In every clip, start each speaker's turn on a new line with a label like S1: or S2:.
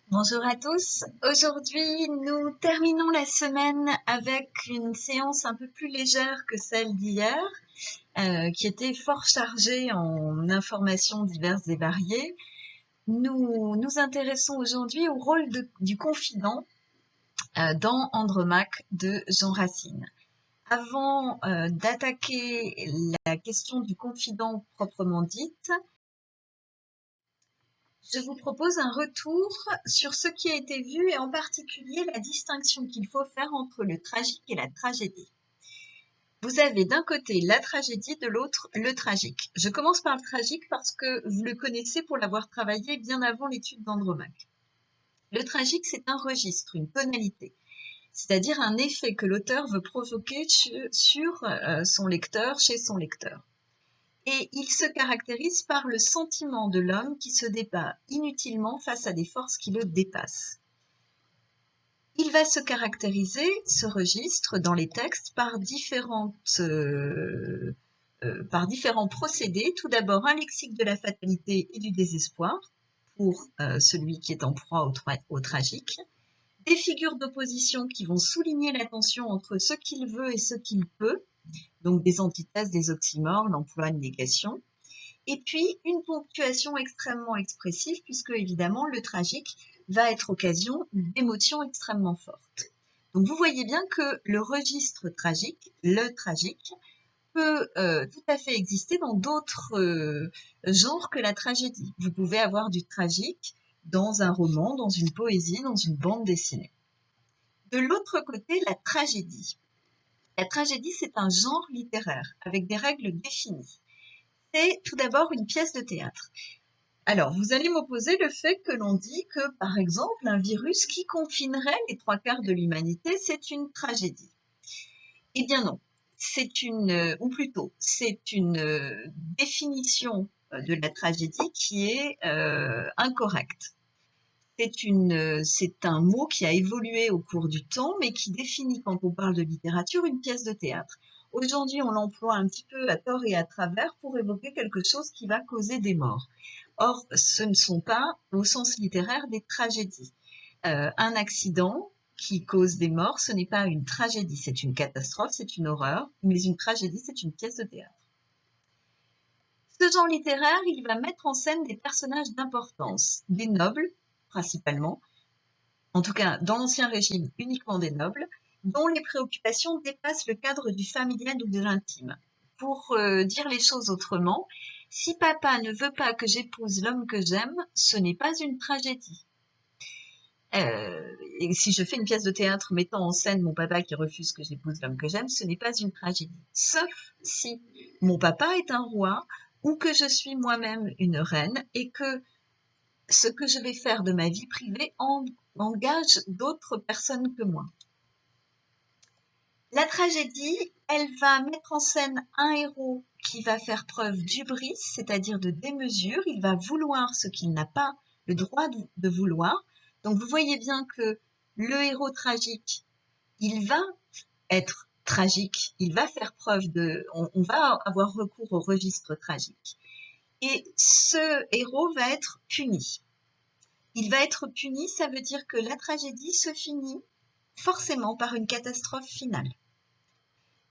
S1: Bonjour à tous. Aujourd'hui, nous terminons la semaine avec une séance un peu plus légère que celle d'hier, qui était fort chargée en informations diverses et variées. Nous nous intéressons aujourd'hui au rôle du confident dans Andromaque de Jean Racine. Avant d'attaquer la question du confident proprement dite, je vous propose un retour sur ce qui a été vu et en particulier la distinction qu'il faut faire entre le tragique et la tragédie. Vous avez d'un côté la tragédie, de l'autre le tragique. Je commence par le tragique parce que vous le connaissez pour l'avoir travaillé bien avant l'étude d'Andromaque. Le tragique, c'est un registre, une tonalité, c'est-à-dire un effet que l'auteur veut provoquer sur son lecteur, chez son lecteur. Et il se caractérise par le sentiment de l'homme qui se débat inutilement face à des forces qui le dépassent. Il va se caractériser, ce registre, dans les textes, par différents procédés. Tout d'abord, un lexique de la fatalité et du désespoir, pour celui qui est en proie au tragique. Des figures d'opposition qui vont souligner la tension entre ce qu'il veut et ce qu'il peut, donc des antithèses, des oxymores, l'emploi de négation. Et puis, une ponctuation extrêmement expressive, puisque évidemment, le tragique va être occasion d'émotions extrêmement fortes. Donc, vous voyez bien que le registre tragique, le tragique, peut tout à fait exister dans d'autres genres que la tragédie. Vous pouvez avoir du tragique dans un roman, dans une poésie, dans une bande dessinée. De l'autre côté, la tragédie. La tragédie, c'est un genre littéraire avec des règles définies. C'est tout d'abord une pièce de théâtre. Alors, vous allez m'opposer le fait que l'on dit que, par exemple, un virus qui confinerait les 3/4 de l'humanité, c'est une tragédie. Eh bien non, ou plutôt, c'est une définition de la tragédie qui est incorrecte. C'est un mot qui a évolué au cours du temps, mais qui définit, quand on parle de littérature, une pièce de théâtre. Aujourd'hui, on l'emploie un petit peu à tort et à travers pour évoquer quelque chose qui va causer des morts. Or, ce ne sont pas, au sens littéraire, des tragédies. Un accident qui cause des morts, ce n'est pas une tragédie, c'est une catastrophe, c'est une horreur, mais une tragédie, c'est une pièce de théâtre. Ce genre littéraire, il va mettre en scène des personnages d'importance, des nobles, principalement, en tout cas dans l'Ancien Régime, uniquement des nobles, dont les préoccupations dépassent le cadre du familial ou de l'intime. Pour dire les choses autrement, si papa ne veut pas que j'épouse l'homme que j'aime, ce n'est pas une tragédie. Et si je fais une pièce de théâtre mettant en scène mon papa qui refuse que j'épouse l'homme que j'aime, ce n'est pas une tragédie. Sauf si mon papa est un roi ou que je suis moi-même une reine et que ce que je vais faire de ma vie privée engage d'autres personnes que moi. La tragédie, elle va mettre en scène un héros qui va faire preuve d'hubris, c'est-à-dire de démesure. Il va vouloir ce qu'il n'a pas le droit de vouloir. Donc vous voyez bien que le héros tragique, il va être tragique, il va faire preuve on va avoir recours au registre tragique. Et ce héros va être puni. Il va être puni, ça veut dire que la tragédie se finit forcément par une catastrophe finale.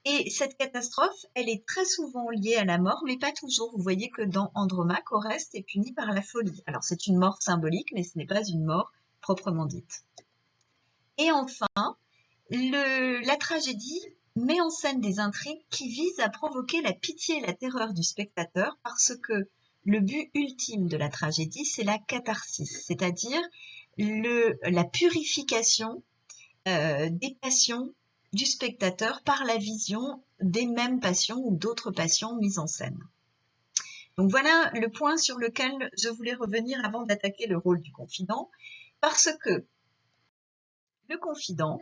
S1: Et cette catastrophe, elle est très souvent liée à la mort, mais pas toujours. Vous voyez que dans Andromaque, Oreste est puni par la folie. Alors c'est une mort symbolique, mais ce n'est pas une mort proprement dite. Et enfin, la tragédie met en scène des intrigues qui visent à provoquer la pitié et la terreur du spectateur parce que le but ultime de la tragédie, c'est la catharsis, c'est-à-dire la purification des passions du spectateur par la vision des mêmes passions ou d'autres passions mises en scène. Donc voilà le point sur lequel je voulais revenir avant d'attaquer le rôle du confident, parce que le confident,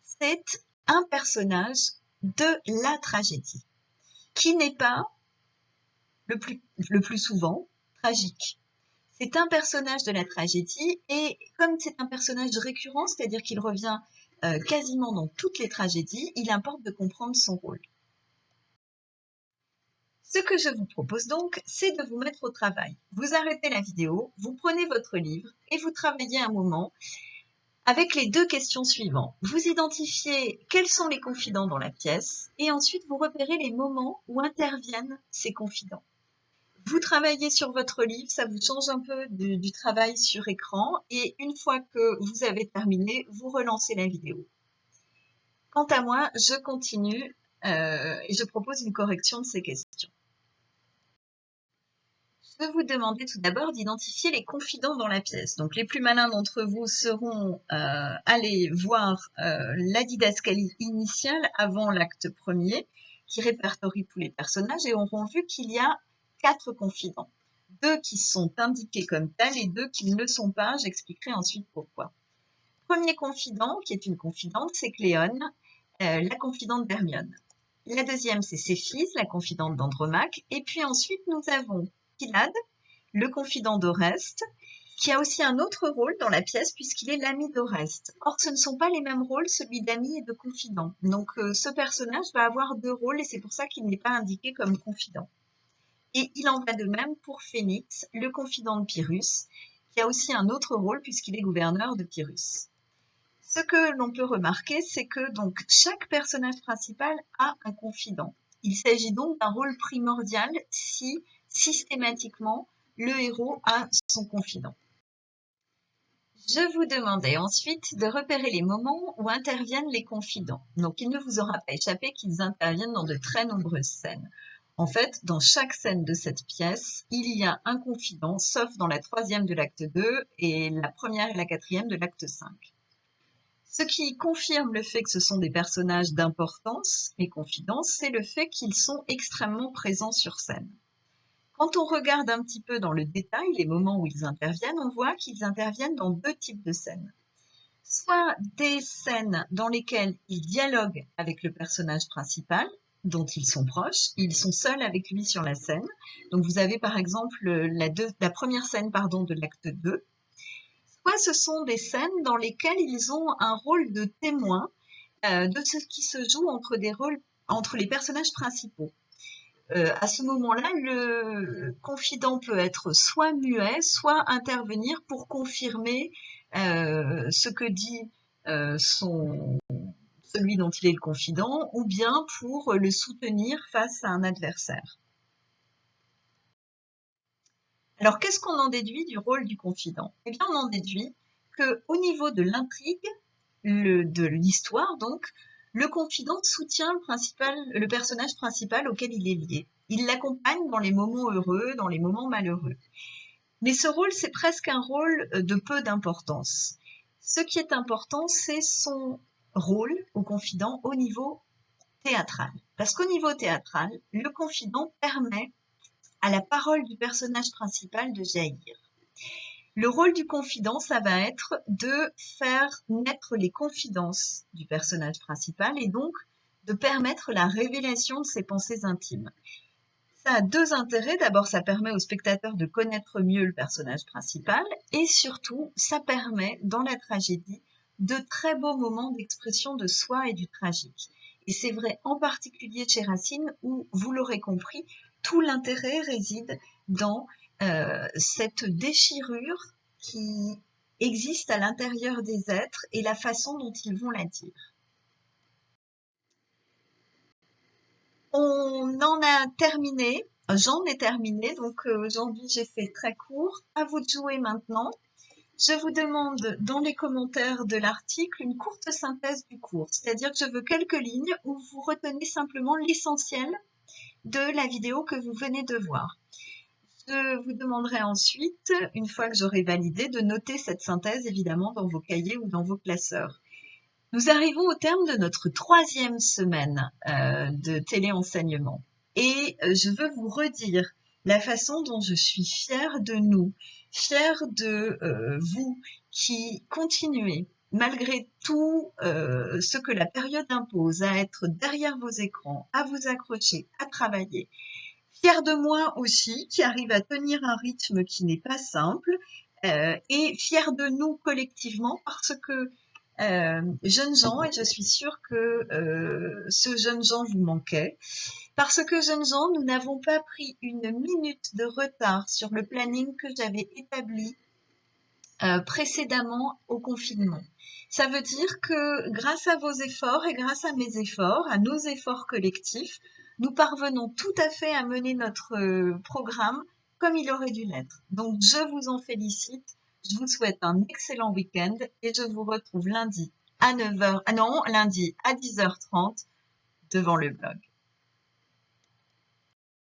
S1: c'est un personnage de la tragédie, qui n'est pas le plus souvent tragique. C'est un personnage de la tragédie et comme c'est un personnage récurrent, c'est-à-dire qu'il revient quasiment dans toutes les tragédies, il importe de comprendre son rôle. Ce que je vous propose donc, c'est de vous mettre au travail. Vous arrêtez la vidéo, vous prenez votre livre et vous travaillez un moment avec les 2 questions suivantes. Vous identifiez quels sont les confidents dans la pièce et ensuite vous repérez les moments où interviennent ces confidents. Vous travaillez sur votre livre, ça vous change un peu du travail sur écran et une fois que vous avez terminé, vous relancez la vidéo. Quant à moi, je continue et je propose une correction de ces questions. Je vais vous demander tout d'abord d'identifier les confidents dans la pièce. Donc les plus malins d'entre vous seront allés voir la didascalie initiale avant l'acte premier, qui répertorie tous les personnages, et auront vu qu'il y a 4 confidents. 2 qui sont indiqués comme tels et 2 qui ne le sont pas. J'expliquerai ensuite pourquoi. Premier confident, qui est une confidente, c'est Cléone, la confidente d'Hermione. La deuxième, c'est Céphise, la confidente d'Andromaque. Et puis ensuite, nous avons Pylade, le confident d'Oreste, qui a aussi un autre rôle dans la pièce puisqu'il est l'ami d'Oreste. Or, ce ne sont pas les mêmes rôles, celui d'ami et de confident. Donc, ce personnage va avoir 2 rôles et c'est pour ça qu'il n'est pas indiqué comme confident. Et il en va de même pour Phénix, le confident de Pyrrhus, qui a aussi un autre rôle puisqu'il est gouverneur de Pyrrhus. Ce que l'on peut remarquer, c'est que donc chaque personnage principal a un confident. Il s'agit donc d'un rôle primordial si systématiquement le héros a son confident. Je vous demandais ensuite de repérer les moments où interviennent les confidents. Donc il ne vous aura pas échappé qu'ils interviennent dans de très nombreuses scènes. En fait, dans chaque scène de cette pièce, il y a un confident, sauf dans la 3e de l'acte 2 et la 1re et la 4e de l'acte 5. Ce qui confirme le fait que ce sont des personnages d'importance, les confidents, c'est le fait qu'ils sont extrêmement présents sur scène. Quand on regarde un petit peu dans le détail les moments où ils interviennent, on voit qu'ils interviennent dans 2 types de scènes. Soit des scènes dans lesquelles ils dialoguent avec le personnage principal, dont ils sont proches, ils sont seuls avec lui sur la scène. Donc vous avez par exemple la première scène de l'acte 2, soit ce sont des scènes dans lesquelles ils ont un rôle de témoin de ce qui se joue entre les personnages principaux. À ce moment-là, le confident peut être soit muet, soit intervenir pour confirmer ce que dit celui dont il est le confident, ou bien pour le soutenir face à un adversaire. Alors, qu'est-ce qu'on en déduit du rôle du confident? Eh bien, on en déduit qu'au niveau de l'intrigue, de l'histoire donc, le confident soutient le personnage principal auquel il est lié. Il l'accompagne dans les moments heureux, dans les moments malheureux. Mais ce rôle, c'est presque un rôle de peu d'importance. Ce qui est important, c'est son rôle au confident au niveau théâtral. Parce qu'au niveau théâtral, le confident permet à la parole du personnage principal de jaillir. Le rôle du confident, ça va être de faire naître les confidences du personnage principal et donc de permettre la révélation de ses pensées intimes. Ça a 2 intérêts. D'abord, ça permet au spectateur de connaître mieux le personnage principal et surtout, ça permet, dans la tragédie, de très beaux moments d'expression de soi et du tragique. Et c'est vrai en particulier chez Racine où, vous l'aurez compris, tout l'intérêt réside dans cette déchirure qui existe à l'intérieur des êtres et la façon dont ils vont la dire. On en a terminé, j'en ai terminé, donc aujourd'hui j'ai fait très court. À vous de jouer maintenant. Je vous demande dans les commentaires de l'article une courte synthèse du cours, c'est-à-dire que je veux quelques lignes où vous retenez simplement l'essentiel de la vidéo que vous venez de voir. Je vous demanderai ensuite, une fois que j'aurai validé, de noter cette synthèse évidemment dans vos cahiers ou dans vos classeurs. Nous arrivons au terme de notre 3e semaine de téléenseignement et je veux vous redire la façon dont je suis fière de nous, fière de vous qui continuez malgré tout ce que la période impose à être derrière vos écrans, à vous accrocher, à travailler. Fière de moi aussi qui arrive à tenir un rythme qui n'est pas simple et fière de nous collectivement parce que jeunes gens, et je suis sûre que ce jeune gens vous manquait, Parce que jeunes gens, nous n'avons pas pris une minute de retard sur le planning que j'avais établi précédemment au confinement. Ça veut dire que grâce à vos efforts et grâce à mes efforts, à nos efforts collectifs, nous parvenons tout à fait à mener notre programme comme il aurait dû l'être. Donc, je vous en félicite. Je vous souhaite un excellent week-end et je vous retrouve lundi à 9h, ah non, lundi à 10h30 devant le blog.